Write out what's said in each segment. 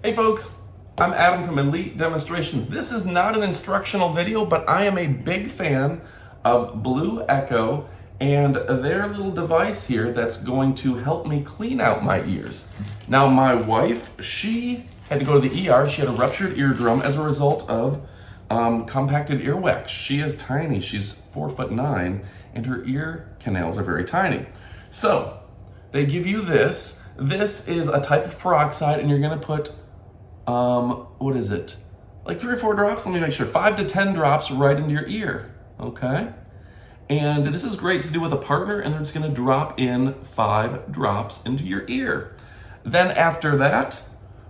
Hey folks, I'm Adam from Elite Demonstrations. This is not an instructional video, but I am a big fan of Blue Echo and their little device here that's going to help me clean out my ears. Now my wife, she had to go to the ER. She had a ruptured eardrum as a result of compacted earwax. She is tiny, she's 4'9", and her ear canals are very tiny. So they give you this. This is a type of peroxide, and you're gonna put what is it? Like 3 or 4 drops? Let me make sure. 5 to 10 drops right into your ear, okay? And this is great to do with a partner, and they're just gonna drop in 5 drops into your ear. Then after that,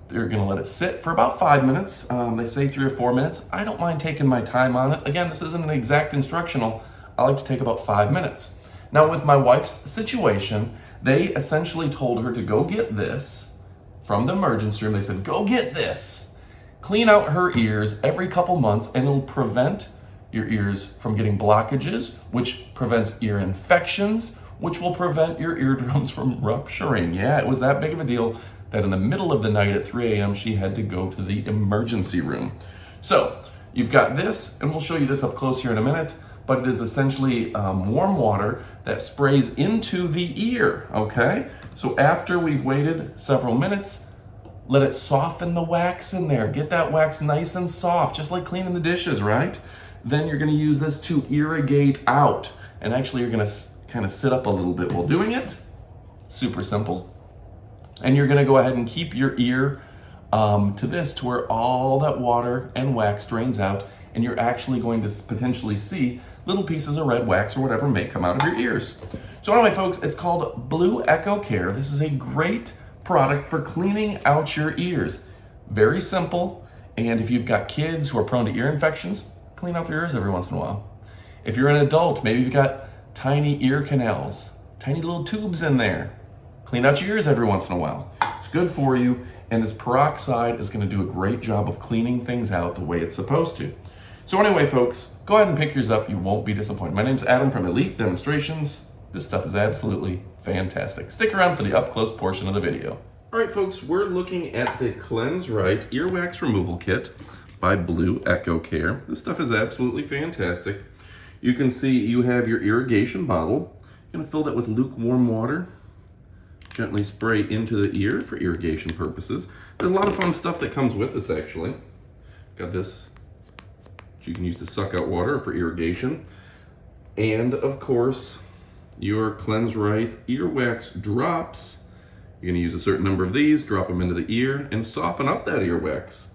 they're gonna let it sit for about 5 minutes. They say 3 or 4 minutes. I don't mind taking my time on it. Again, this isn't an exact instructional. I like to take about 5 minutes. Now with my wife's situation, they essentially told her to go get this from the emergency room. They said, go get this. Clean out her ears every couple months, and it'll prevent your ears from getting blockages, which prevents ear infections, which will prevent your eardrums from rupturing. Yeah, it was that big of a deal that in the middle of the night at 3 a.m., she had to go to the emergency room. So you've got this, and we'll show you this up close here in a minute, but it is essentially warm water that sprays into the ear, okay? So after we've waited several minutes, let it soften the wax in there. Get that wax nice and soft, just like cleaning the dishes, right? Then you're gonna use this to irrigate out. And actually you're gonna kind of sit up a little bit while doing it. Super simple. And you're gonna go ahead and keep your ear to this to where all that water and wax drains out, and you're actually going to potentially see little pieces of red wax or whatever may come out of your ears. So anyway, folks, it's called Blue Echo Care. This is a great product for cleaning out your ears. Very simple, and if you've got kids who are prone to ear infections, clean out their ears every once in a while. If you're an adult, maybe you've got tiny ear canals, tiny little tubes in there, clean out your ears every once in a while. It's good for you, and this peroxide is gonna do a great job of cleaning things out the way it's supposed to. So anyway, folks, go ahead and pick yours up. You won't be disappointed. My name's Adam from Elite Demonstrations. This stuff is absolutely fantastic. Stick around for the up-close portion of the video. All right, folks, we're looking at the Cleanse Right Earwax Removal Kit by Blue Echo Care. This stuff is absolutely fantastic. You can see you have your irrigation bottle. You're gonna fill that with lukewarm water. Gently spray into the ear for irrigation purposes. There's a lot of fun stuff that comes with this, actually. Got this, which you can use to suck out water for irrigation. And of course, your Cleanse Right earwax drops. You're gonna use a certain number of these, drop them into the ear, and soften up that earwax.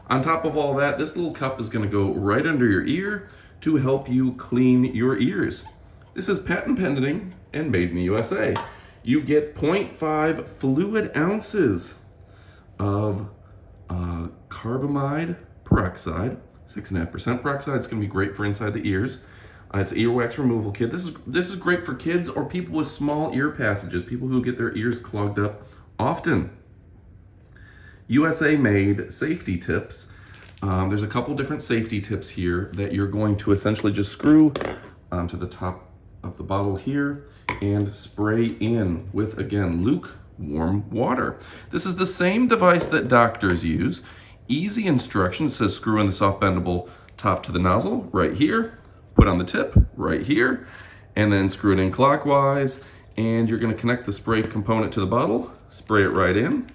On top of all that, this little cup is gonna go right under your ear to help you clean your ears. This is patent pending and made in the USA. You get 0.5 fluid ounces of carbamide peroxide, 6.5% peroxide. It's gonna be great for inside the ears. It's an earwax removal kit. This is great for kids or people with small ear passages, people who get their ears clogged up often. USA made safety tips. There's a couple different safety tips here that you're going to essentially just screw onto the top of the bottle here and spray in with, again, lukewarm water. This is the same device that doctors use. Easy instructions. Says screw in the soft bendable top to the nozzle right here, put on the tip right here, and then screw it in clockwise, and you're gonna connect the spray component to the bottle, spray it right in,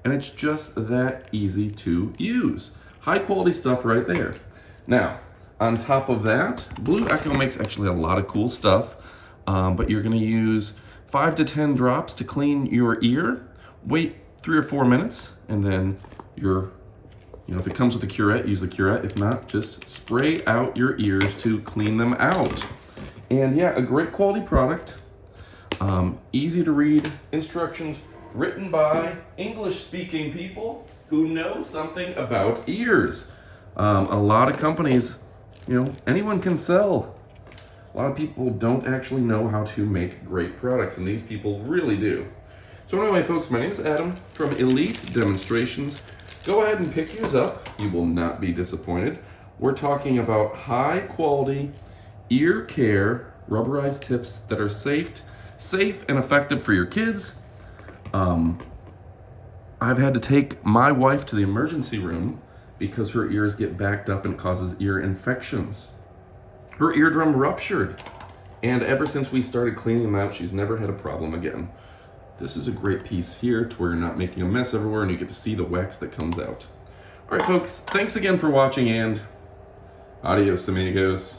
and it's just that easy to use. High quality stuff right there. Now, on top of that, Blue Echo makes actually a lot of cool stuff, but you're gonna use 5 to 10 drops to clean your ear. Wait 3 or 4 minutes, and then if it comes with a curette, use the curette. If not, just spray out your ears to clean them out. And yeah, a great quality product. Easy to read instructions written by English-speaking people who know something about ears. A lot of companies, anyone can sell. A lot of people don't actually know how to make great products, and these people really do. So anyway, folks, my name is Adam from Elite Demonstrations. Go ahead and pick yours up. You will not be disappointed. We're talking about high quality ear care rubberized tips that are safe and effective for your kids. I've had to take my wife to the emergency room because her ears get backed up and it causes ear infections. Her eardrum ruptured. And ever since we started cleaning them out, she's never had a problem again. This is a great piece here to where you're not making a mess everywhere and you get to see the wax that comes out. All right, folks, thanks again for watching and adios, amigos.